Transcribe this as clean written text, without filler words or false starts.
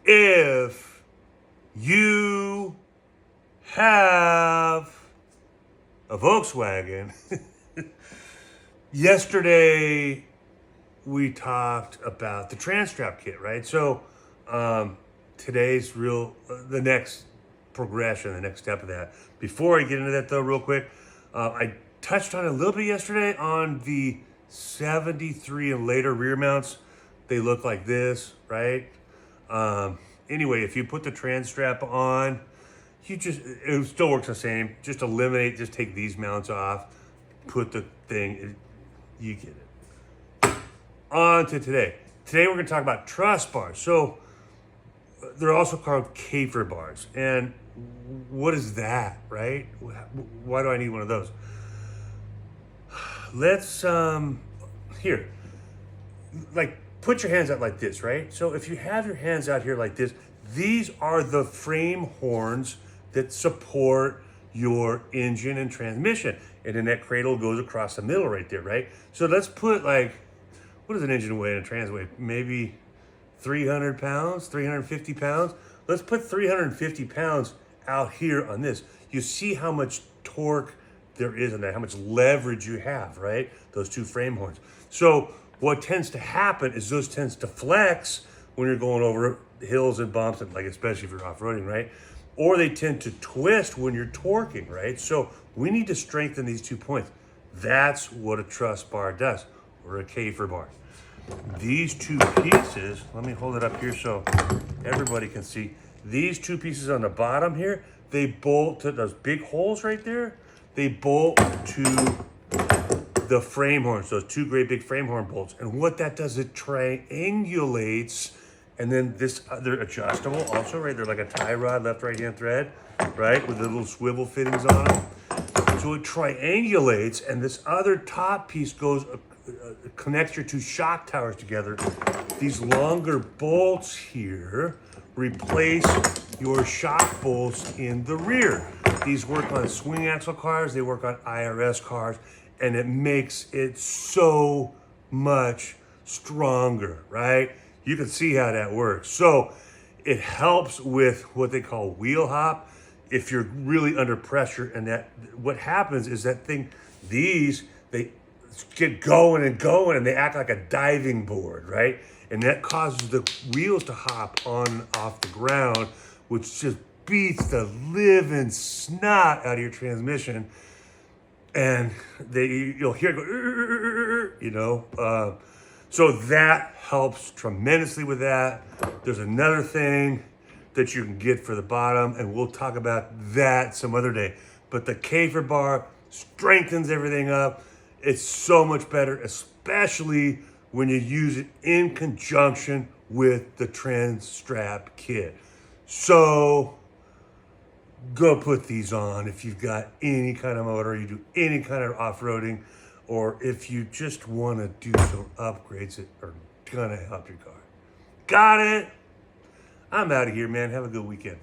if you have a Volkswagen. Yesterday we talked about the trans strap kit, right? So today's the next progression, the next step of that. Before I get into that though, real quick, I touched on it a little bit yesterday on the 73 and later rear mounts. They look like this, right? Anyway, if you put the trans strap on, it still works the same. Just take these mounts off, put the thing, you get it. On to today. Today we're going to talk about truss bars. So they're also called Kafer bars. And what is that, right? Why do I need one of those? Let's, here, like put your hands out like this, right? So if you have your hands out here like this, these are the frame horns that support your engine and transmission. And then that cradle goes across the middle right there, right? So let's put what does an engine weigh and a trans weigh? Maybe 300 pounds, 350 pounds. Let's put 350 pounds out here on this. You see how much torque there is in that, how much leverage you have, right? Those two frame horns. So what tends to happen is those tends to flex when you're going over hills and bumps, and especially if you're off-roading, right? Or they tend to twist when you're torquing, right? So we need to strengthen these 2 points. That's what a truss bar does, or a Kafer bar. These two pieces, let me hold it up here so everybody can see. These two pieces on the bottom here, they bolt to those big holes right there. They bolt to the frame horns, those two great big frame horn bolts. And what that does, it triangulates. And then this other adjustable also, right? They're like a tie rod, left, right hand thread, right? With the little swivel fittings on them. So it triangulates, and this other top piece connects your two shock towers together. These longer bolts here replace your shock bolts in the rear. These work on swing axle cars, they work on IRS cars, and it makes it so much stronger, right? You can see how that works. So it helps with what they call wheel hop. If you're really under pressure, and what happens is they get going and going, and they act like a diving board, right? And that causes the wheels to hop on and off the ground, which just beats the living snot out of your transmission. And you'll hear it go, so that helps tremendously with that. There's another thing that you can get for the bottom, and we'll talk about that some other day. But the Kafer bar strengthens everything up. It's so much better, especially when you use it in conjunction with the trans strap kit. So go put these on if you've got any kind of motor, you do any kind of off-roading, or if you just want to do some upgrades that are gonna help your car. Got it? I'm out of here, man. Have a good weekend.